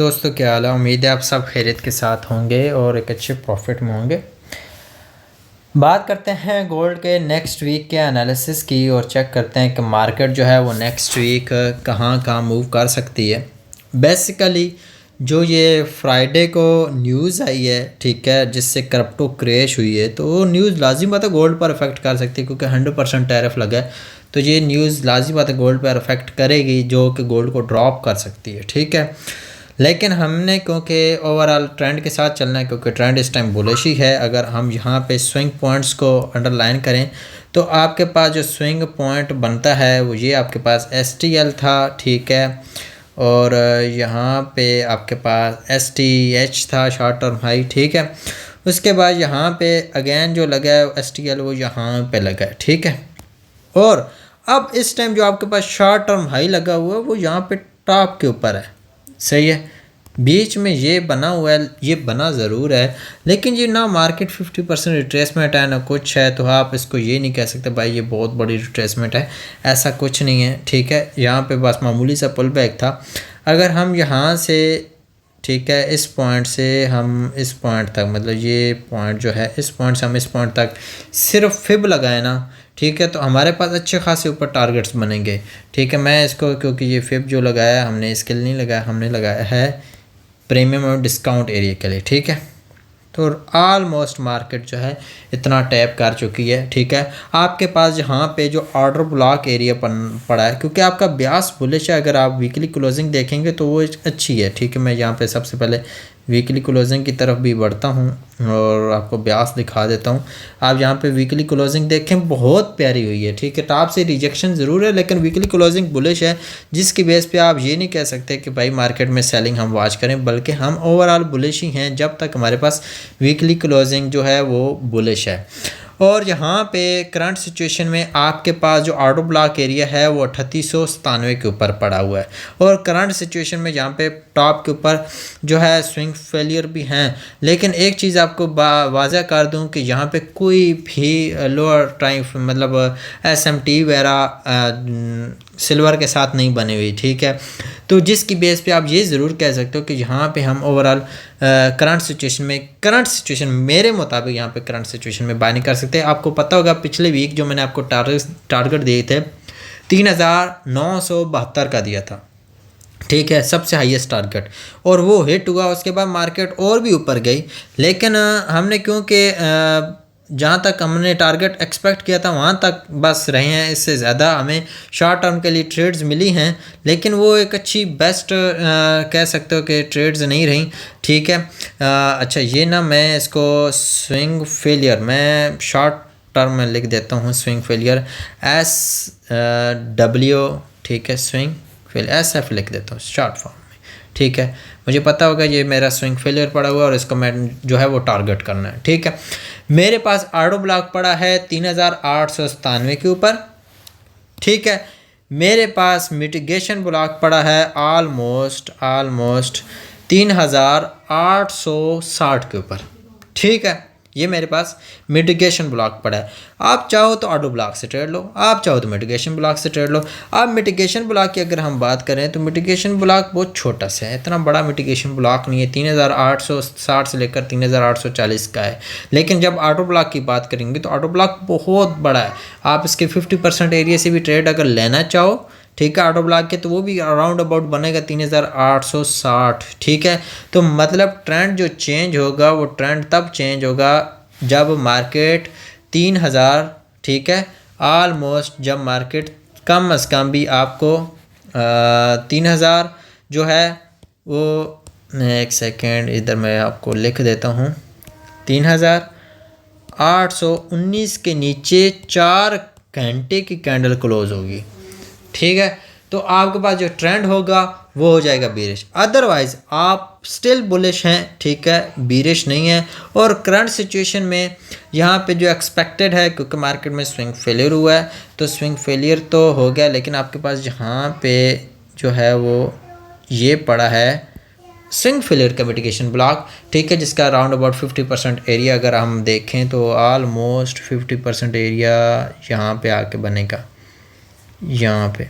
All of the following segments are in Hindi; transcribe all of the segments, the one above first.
दोस्तों, क्या हाल है। उम्मीद है आप सब खैरियत के साथ होंगे और एक अच्छे प्रॉफिट में होंगे। बात करते हैं गोल्ड के नेक्स्ट वीक के एनालिसिस की और चेक करते हैं कि मार्केट जो है वो नेक्स्ट वीक कहाँ मूव कर सकती है। बेसिकली जो ये फ्राइडे को न्यूज़ आई है, ठीक है, जिससे क्रिप्टो क्रैश हुई है, तो वो न्यूज़ लाजिम बात है गोल्ड पर अफेक्ट कर सकती है, क्योंकि 100% टैरिफ लगा है। तो ये न्यूज़ लाजिम बात है गोल्ड पर अफेक्ट करेगी, जो कि गोल्ड को ड्रॉप कर सकती है, ठीक है। लेकिन हमने क्योंकि ओवरऑल ट्रेंड के साथ चलना है, क्योंकि ट्रेंड इस टाइम बुलिश ही है। अगर हम यहाँ पे स्विंग पॉइंट्स को अंडरलाइन करें तो आपके पास जो स्विंग पॉइंट बनता है वो ये आपके पास STL था, ठीक है, और यहाँ पे आपके पास STH था, शॉर्ट टर्म हाई, ठीक है। उसके बाद यहाँ पे अगेन जो लगा है STL वो यहाँ पे लगा है, ठीक है। और अब इस टाइम जो आपके पास शॉर्ट टर्म हाई लगा हुआ है वो यहाँ पे टॉप के ऊपर है, सही है। बीच में ये बना हुआ है, ये बना ज़रूर है, लेकिन ये ना मार्केट 50% रिट्रेसमेंट है ना कुछ है, तो आप इसको ये नहीं कह सकते भाई ये बहुत बड़ी रिट्रेसमेंट है, ऐसा कुछ नहीं है, ठीक है। यहाँ पे बस मामूली सा पुल बैक था। अगर हम यहाँ से, ठीक है, इस पॉइंट से हम इस पॉइंट तक, मतलब ये पॉइंट जो है इस पॉइंट से हम इस पॉइंट तक सिर्फ फिब लगाए ना, ठीक है, तो हमारे पास अच्छे खासे ऊपर टारगेट्स बनेंगे, ठीक है। मैं इसको, क्योंकि ये फिब जो लगाया हमने इसके लिए नहीं लगाया, हमने लगाया है प्रीमियम और डिस्काउंट एरिया के लिए, ठीक है। तो ऑलमोस्ट मार्केट जो है इतना टैप कर चुकी है, ठीक है। आपके पास यहाँ पे जो ऑर्डर ब्लॉक एरिया पड़ा है, क्योंकि आपका ब्यास बुलिश है। अगर आप वीकली क्लोजिंग देखेंगे तो वो अच्छी है, ठीक है। मैं यहाँ पे सबसे पहले वीकली क्लोजिंग की तरफ भी बढ़ता हूँ और आपको ब्यास दिखा देता हूँ। आप यहाँ पे वीकली क्लोजिंग देखें, बहुत प्यारी हुई है, ठीक है। टॉप से रिजेक्शन ज़रूर है, लेकिन वीकली क्लोजिंग बुलिश है, जिसकी बेस पे आप ये नहीं कह सकते कि भाई मार्केट में सेलिंग हम वॉच करें, बल्कि हम ओवरऑल बुलिश ही हैं जब तक हमारे पास वीकली क्लोजिंग जो है वो बुलिश है। और यहाँ पे करंट सिचुएशन में आपके पास जो ऑर्डर ब्लॉक एरिया है वो 3897 के ऊपर पड़ा हुआ है। और करंट सिचुएशन में यहाँ पे टॉप के ऊपर जो है स्विंग फेलियर भी हैं, लेकिन एक चीज़ आपको वाज़ा कर दूं कि यहाँ पे कोई भी लोअर टाइम, मतलब SMT वगैरह सिल्वर के साथ नहीं बनी हुई, ठीक है। तो जिसकी बेस पे आप ये ज़रूर कह सकते हो कि यहाँ पे हम ओवरऑल करंट सिचुएशन मेरे मुताबिक यहाँ पे करंट सिचुएशन में बाय नहीं कर सकते। आपको पता होगा पिछले वीक जो मैंने आपको टारगेट दिए थे 3972 का दिया था, ठीक है, सबसे हाईएस्ट टारगेट, और वो हिट हुआ। उसके बाद मार्केट और भी ऊपर गई, लेकिन हमने क्योंकि जहाँ तक हमने टारगेट एक्सपेक्ट किया था वहाँ तक बस रहे हैं, इससे ज़्यादा हमें शॉर्ट टर्म के लिए ट्रेड्स मिली हैं, लेकिन वो एक अच्छी बेस्ट कह सकते हो कि ट्रेड्स नहीं रही, ठीक है। अच्छा, ये ना मैं इसको स्विंग फेलियर मैं शॉर्ट टर्म में लिख देता हूँ, स्विंग फेलियर SW, ठीक है, स्विंग फेलियर SF लिख देता हूँ शॉर्ट फॉर्म में, ठीक है। मुझे पता होगा ये मेरा स्विंग फेलियर पड़ा हुआ है और इसको मैं जो है वो टारगेट करना है, ठीक है। मेरे पास ऑर्डर ब्लॉक पड़ा है 3897 के ऊपर, ठीक है। मेरे पास मिटिगेशन ब्लॉक पड़ा है ऑलमोस्ट 3860 के ऊपर, ठीक है। ये मेरे पास मिटिगेशन ब्लॉक पड़ा है। आप चाहो तो ऑर्डर ब्लॉक से ट्रेड लो, आप चाहो तो मिटिगेशन ब्लॉक से ट्रेड लो। अब मिटिगेशन ब्लॉक की अगर हम बात करें तो मिटिगेशन ब्लॉक बहुत छोटा सा है, इतना बड़ा मिटिगेशन ब्लॉक नहीं है, 3860 से लेकर 3840 का है। लेकिन जब ऑर्डर ब्लॉक की बात करेंगे तो ऑर्डर ब्लॉक बहुत बड़ा है। आप इसके 50% एरिया से भी ट्रेड अगर लेना चाहो, ठीक है, ऑटो ब्लॉक के, तो वो भी अराउंड अबाउट बनेगा 3860, ठीक है। तो मतलब ट्रेंड जो चेंज होगा वो ट्रेंड तब चेंज होगा जब मार्केट 3000, ठीक है, ऑलमोस्ट जब मार्केट कम अज़ कम भी आपको 3000 जो है वो, एक सेकेंड इधर मैं आपको लिख देता हूँ, 3819 के नीचे 4 घंटे की कैंडल क्लोज होगी, ठीक है। तो आपके पास जो ट्रेंड होगा वो हो जाएगा बीरिश, अदरवाइज आप स्टिल बुलिश हैं, ठीक है, बीरिश नहीं है। और करंट सिचुएशन में यहाँ पे जो एक्सपेक्टेड है, क्योंकि मार्केट में स्विंग फेलियर हुआ है, तो स्विंग फेलियर तो हो गया, लेकिन आपके पास यहाँ पे जो है वो ये पड़ा है स्विंग फेलियर का मिटिगेशन ब्लॉक, ठीक है, जिसका अराउंड अबाउट 50% एरिया अगर हम देखें तो ऑलमोस्ट 50% एरिया यहाँ पे आके बनेगा, यहाँ पे,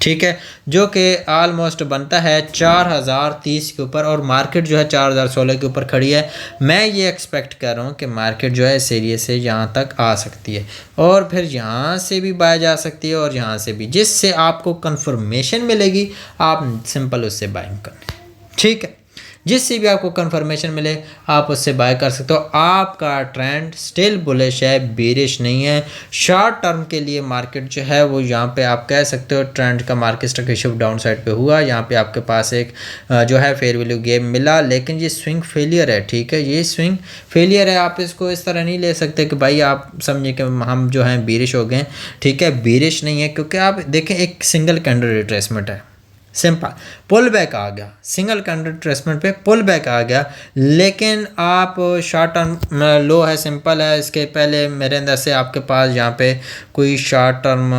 ठीक है, जो कि आलमोस्ट बनता है 4030 के ऊपर, और मार्केट जो है 4016 के ऊपर खड़ी है। मैं ये एक्सपेक्ट कर रहा हूँ कि मार्केट जो है इस एरिया से यहाँ तक आ सकती है, और फिर यहाँ से भी बाय जा सकती है और यहाँ से भी, जिससे आपको कंफर्मेशन मिलेगी आप सिंपल उससे बाइंग करना। ठीक है, जिससे भी आपको कंफर्मेशन मिले आप उससे बाय कर सकते हो। आपका ट्रेंड स्टिल बुलिश है, बेरिश नहीं है। शॉर्ट टर्म के लिए मार्केट जो है वो यहाँ पे आप कह सकते हो ट्रेंड का market structure shift down side पे हुआ। यहाँ पे आपके पास एक जो है फेयर वैल्यू गेप मिला, लेकिन ये स्विंग फेलियर है। ठीक है, ये स्विंग फेलियर है। आप इसको इस तरह नहीं ले सकते कि भाई आप समझे कि हम जो हैं बेरिश हो गए। ठीक है, बेरिश नहीं है, क्योंकि आप देखें एक सिंगल कैंडल रिट्रेसमेंट है, सिंपल पुल बैक आ गया, सिंगल कैंडल रिट्रेसमेंट पे पुल बैक आ गया, लेकिन आप शॉर्ट टर्म लो है, सिंपल है। इसके पहले मेरे अंदर से आपके पास यहाँ पे कोई शॉर्ट टर्म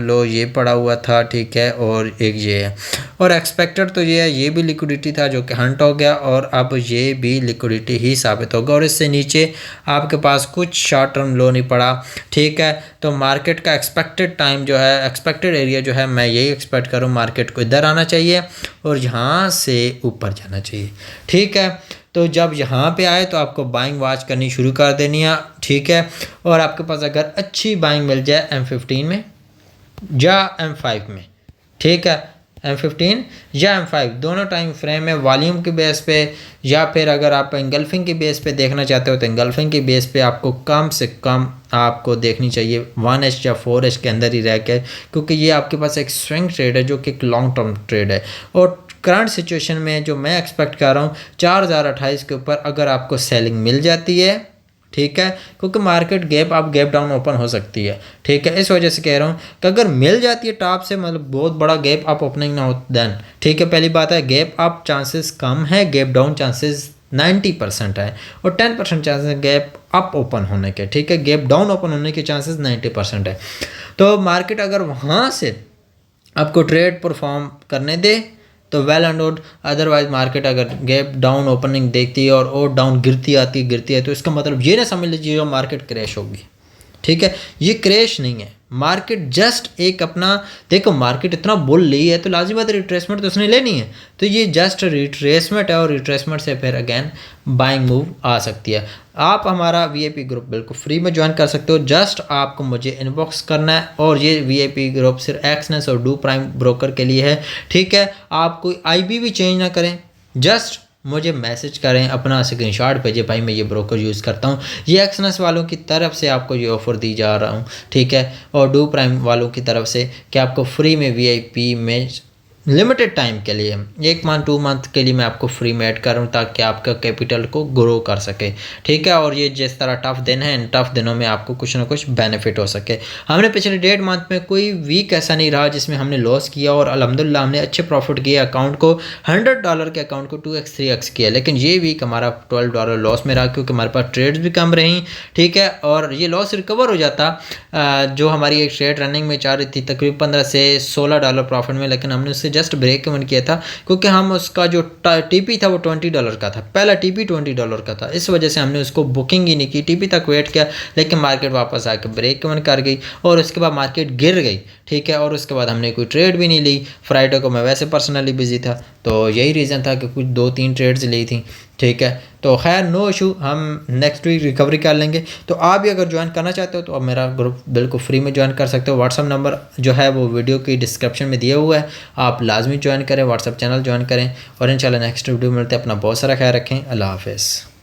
लो ये पड़ा हुआ था। ठीक है, और एक ये है, और एक्सपेक्टेड तो ये है, ये भी लिक्विडिटी था जो कि हंट हो गया, और अब ये भी लिक्विडिटी ही साबित होगा, और इससे नीचे आपके पास कुछ शॉर्ट टर्म लो नहीं पड़ा। ठीक है, तो मार्केट का एक्सपेक्टेड टाइम जो है, एक्सपेक्टेड एरिया जो है, मैं यही एक्सपेक्ट करूँ मार्केट को इधर आना चाहिए और यहाँ से ऊपर जाना चाहिए। ठीक है, तो जब यहाँ पे आए तो आपको बाइंग वॉच करनी शुरू कर देनी है। ठीक है, और आपके पास अगर अच्छी बाइंग मिल जाए M15 में या M5 में, ठीक है, M15 या M5 दोनों टाइम फ्रेम में वॉल्यूम के बेस पे, या फिर अगर आप इंगल्फिंग के बेस पे देखना चाहते हो तो इंगल्फिंग के बेस पे आपको कम से कम आपको देखनी चाहिए 1H या 4H के अंदर ही रह के, क्योंकि ये आपके पास एक स्विंग ट्रेड है जो कि एक लॉन्ग टर्म ट्रेड है। और करंट सिचुएशन में जो मैं एक्सपेक्ट कर रहा हूँ 4028 के ऊपर अगर आपको सेलिंग मिल जाती है, ठीक है, क्योंकि मार्केट गैप आप गैप डाउन ओपन हो सकती है। ठीक है, इस वजह से कह रहा हूँ कि अगर मिल जाती है टॉप से, मतलब बहुत बड़ा गैप आप ओपनिंग ना हो देन, ठीक है, पहली बात है गैप अप चांसेस कम है, गैप डाउन चांसेस 90% है, और 10% चांसेस गैप अप ओपन होने के। ठीक है, गैप डाउन ओपन होने के चांसेस 90% है। तो मार्केट अगर वहाँ से आपको ट्रेड परफॉर्म करने दे तो well and good, otherwise market अगर गैप डाउन ओपनिंग देखती है और डाउन गिरती है तो इसका मतलब ये ना समझ लीजिए मार्केट क्रैश होगी। ठीक है, ये क्रैश नहीं है, मार्केट जस्ट एक अपना, देखो मार्केट इतना बुल ली है तो लाजिम बात है रिट्रेसमेंट तो उसने लेनी है, तो ये जस्ट रिट्रेसमेंट है, और रिट्रेसमेंट से फिर अगेन बाइंग मूव आ सकती है। आप हमारा VIP ग्रुप बिल्कुल फ्री में ज्वाइन कर सकते हो, जस्ट आपको मुझे इनबॉक्स करना है, और ये VIP ग्रुप सिर्फ एक्सनेस और डू प्राइम ब्रोकर के लिए है। ठीक है, आप कोई IB भी चेंज ना करें, जस्ट मुझे मैसेज करें, अपना स्क्रीनशॉट भेजें, भाई मैं ये ब्रोकर यूज़ करता हूँ, ये एक्सनेस वालों की तरफ से आपको ये ऑफ़र दी जा रहा हूँ। ठीक है, और डू प्राइम वालों की तरफ से कि आपको फ्री में VIP में लिमिटेड टाइम के लिए 1 मंथ 2 मंथ के लिए मैं आपको फ्री में ऐड कर रहा हूँ, ताकि आपका कैपिटल को ग्रो कर सके। ठीक है, और ये जिस तरह टफ़ दिन है, इन टफ़ दिनों में आपको कुछ ना कुछ बेनिफिट हो सके। हमने पिछले 1.5 मंथ में कोई वीक ऐसा नहीं रहा जिसमें हमने लॉस किया, और अल्हम्दुलिल्लाह हमने अच्छे प्रॉफिट किए। अकाउंट को $100 के अकाउंट को 2x 3x किया, लेकिन ये वीक हमारा $12 लॉस में रहा, क्योंकि हमारे पास ट्रेड्स भी कम रही। ठीक है, और ये लॉस रिकवर हो जाता, जो हमारी एक ट्रेड रनिंग में चाह रही थी तकरीबन $15 से $16 प्रॉफिट में, लेकिन हमने उससे जस्ट ब्रेक इवन किया था, क्योंकि हम उसका जो TP था वो $20 का था, पहला TP $20 का था, इस वजह से हमने उसको बुकिंग ही नहीं की, TP तक वेट किया, लेकिन मार्केट वापस आकर ब्रेक इवन कर गई, और उसके बाद मार्केट गिर गई। ठीक है, और उसके बाद हमने कोई ट्रेड भी नहीं ली। फ्राइडे को मैं वैसे पर्सनली बिजी था, तो यही रीज़न था कि कुछ 2-3 ट्रेड्स ली थी। ठीक है, तो खैर नो इशू, हम नेक्स्ट वीक रिकवरी कर लेंगे। तो आप भी अगर ज्वाइन करना चाहते हो तो आप मेरा ग्रुप बिल्कुल फ्री में ज्वाइन कर सकते हो। व्हाट्सअप नंबर जो है वो वीडियो की डिस्क्रिप्शन में दिया हुआ है, आप लाजमी ज्वाइन करें, व्हाट्सअप चैनल ज्वाइन करें, और इंशाल्लाह नेक्स्ट वीडियो मिलते हैं। अपना बहुत सारा ख्याल रखें, अल्लाह हाफ़िज़।